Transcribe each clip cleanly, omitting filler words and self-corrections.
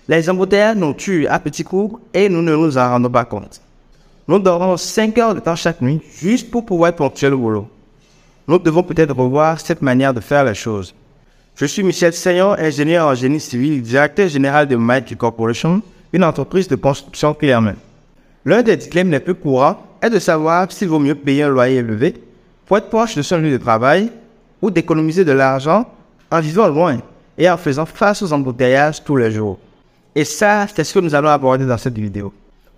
Les embouteillages nous tuent à petits coups et nous ne nous en rendons pas compte. Nous dormons 5 heures de temps chaque nuit juste pour pouvoir être ponctuels au boulot. Nous devons peut-être revoir cette manière de faire les choses. Je suis Michel Seignon, ingénieur en génie civil, directeur général de Mighty Corporation, une entreprise de construction clé en main. L'un des dilemmes les plus courants est de savoir s'il vaut mieux payer un loyer élevé pour être proche de son lieu de travail ou d'économiser de l'argent en vivant loin et en faisant face aux embouteillages tous les jours. Et ça, c'est ce que nous allons aborder dans cette vidéo.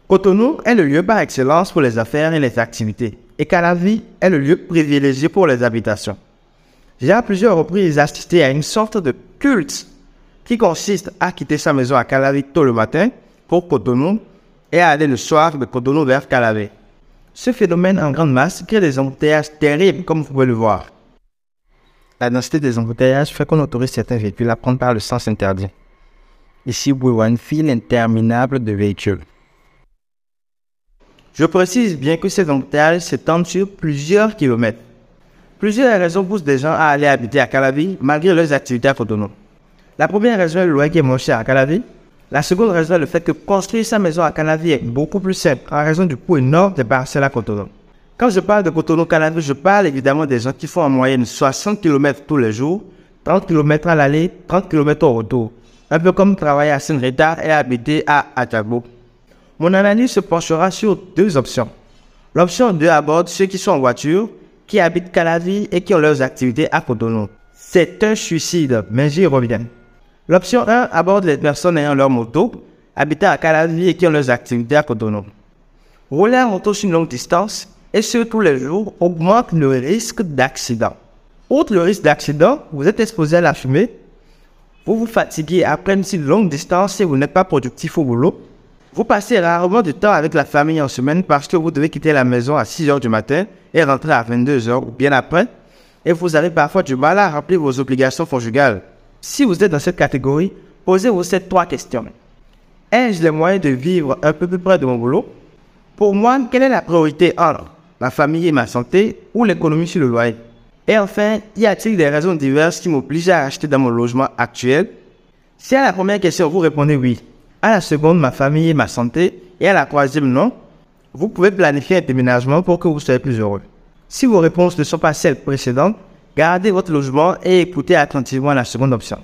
Cotonou est le lieu par excellence pour les affaires et les activités, et Calavi est le lieu privilégié pour les habitations. J'ai à plusieurs reprises assisté à une sorte de culte qui consiste à quitter sa maison à Calavi tôt le matin pour Cotonou et à aller le soir de Cotonou vers Calavi. Ce phénomène en grande masse crée des embouteillages terribles comme vous pouvez le voir. La densité des embouteillages fait qu'on autorise certains véhicules à prendre par le sens interdit. Ici, vous pouvez voir une file interminable de véhicules. Je précise bien que ces embouteillages s'étendent sur plusieurs kilomètres. Plusieurs raisons poussent des gens à aller habiter à Calavi malgré leurs activités à Cotonou. La première raison est le loyer qui est moins cher à Calavi. La seconde raison est le fait que construire sa maison à Calavi est beaucoup plus simple en raison du coût énorme des parcelles à Cotonou. Quand je parle de Cotonou-Calavi, je parle évidemment des gens qui font en moyenne 60 km tous les jours, 30 km à l'aller, 30 km au retour. Un peu comme travailler à Saint-Rita et habiter à Atabo. Mon analyse se penchera sur deux options. L'option 2 aborde ceux qui sont en voiture, qui habitent Calavi et qui ont leurs activités à Cotonou. C'est un suicide, mais j'y reviens. L'option 1 aborde les personnes ayant leur moto, habitant à Calavi et qui ont leurs activités à Cotonou. Rouler en moto sur une longue distance, et ce tous les jours, augmente le risque d'accident. Outre le risque d'accident, vous êtes exposé à la fumée, vous vous fatiguez après une si longue distance et vous n'êtes pas productif au boulot. Vous passez rarement du temps avec la famille en semaine parce que vous devez quitter la maison à 6 h du matin et rentrer à 22 h ou bien après. Et vous avez parfois du mal à remplir vos obligations conjugales. Si vous êtes dans cette catégorie, posez-vous ces 3 questions. Ai-je les moyens de vivre un peu plus près de mon boulot? Pour moi, quelle est la priorité entre ma famille et ma santé ou l'économie sur le loyer? Et enfin, y a-t-il des raisons diverses qui m'obligent à acheter dans mon logement actuel? Si à la première question vous répondez oui, à la seconde ma famille et ma santé, et à la troisième non, vous pouvez planifier un déménagement pour que vous soyez plus heureux. Si vos réponses ne sont pas celles précédentes, gardez votre logement et écoutez attentivement la seconde option.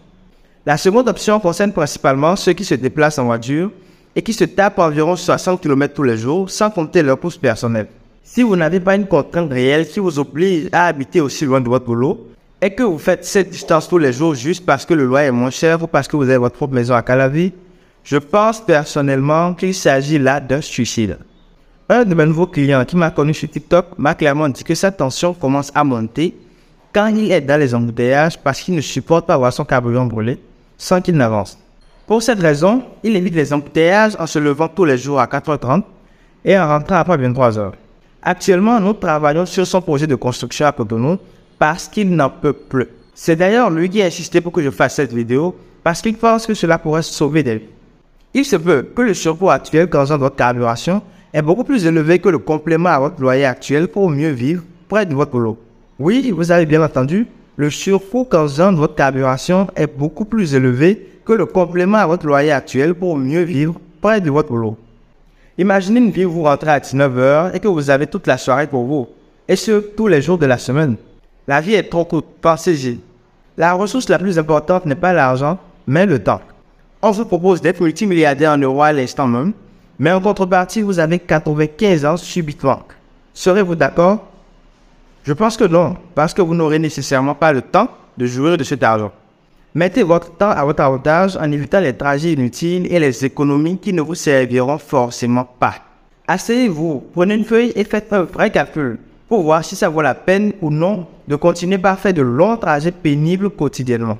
La seconde option concerne principalement ceux qui se déplacent en voiture et qui se tapent environ 60 km tous les jours sans compter leurs courses personnelles. Si vous n'avez pas une contrainte réelle qui vous oblige à habiter aussi loin de votre boulot et que vous faites cette distance tous les jours juste parce que le loyer est moins cher ou parce que vous avez votre propre maison à Calavi, je pense personnellement qu'il s'agit là d'un suicide. Un de mes nouveaux clients qui m'a connu sur TikTok m'a clairement dit que sa tension commence à monter quand il est dans les embouteillages parce qu'il ne supporte pas voir son carburant brûler sans qu'il n'avance. Pour cette raison, il évite les embouteillages en se levant tous les jours à 4h30 et en rentrant après 23h. Actuellement, nous travaillons sur son projet de construction à Cotonou parce qu'il n'en peut plus. C'est d'ailleurs lui qui a insisté pour que je fasse cette vidéo parce qu'il pense que cela pourrait sauver des vies. Il se peut que le surcoût actuel causant votre carburation est beaucoup plus élevé que le complément à votre loyer actuel pour mieux vivre près de votre boulot. Oui, vous avez bien entendu, le surcoût causant votre carburation est beaucoup plus élevé que le complément à votre loyer actuel pour mieux vivre près de votre boulot. Imaginez une vie où vous rentrez à 19 h et que vous avez toute la soirée pour vous, et ce, tous les jours de la semaine. La vie est trop courte, pensez-y. La ressource la plus importante n'est pas l'argent, mais le temps. On vous propose d'être multimilliardaire en euros à l'instant même, mais en contrepartie, vous avez 95 ans subitement. Serez-vous d'accord? Je pense que non, parce que vous n'aurez nécessairement pas le temps de jouir de cet argent. Mettez votre temps à votre avantage en évitant les trajets inutiles et les économies qui ne vous serviront forcément pas. Asseyez-vous, prenez une feuille et faites un vrai calcul pour voir si ça vaut la peine ou non de continuer par faire de longs trajets pénibles quotidiennement.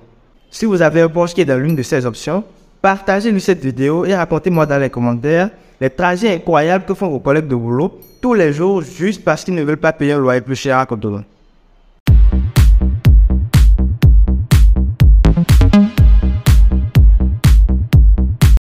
Si vous avez un proche qui est dans l'une de ces options, partagez-lui cette vidéo et racontez-moi dans les commentaires les trajets incroyables que font vos collègues de boulot tous les jours juste parce qu'ils ne veulent pas payer un loyer plus cher à Cotonou.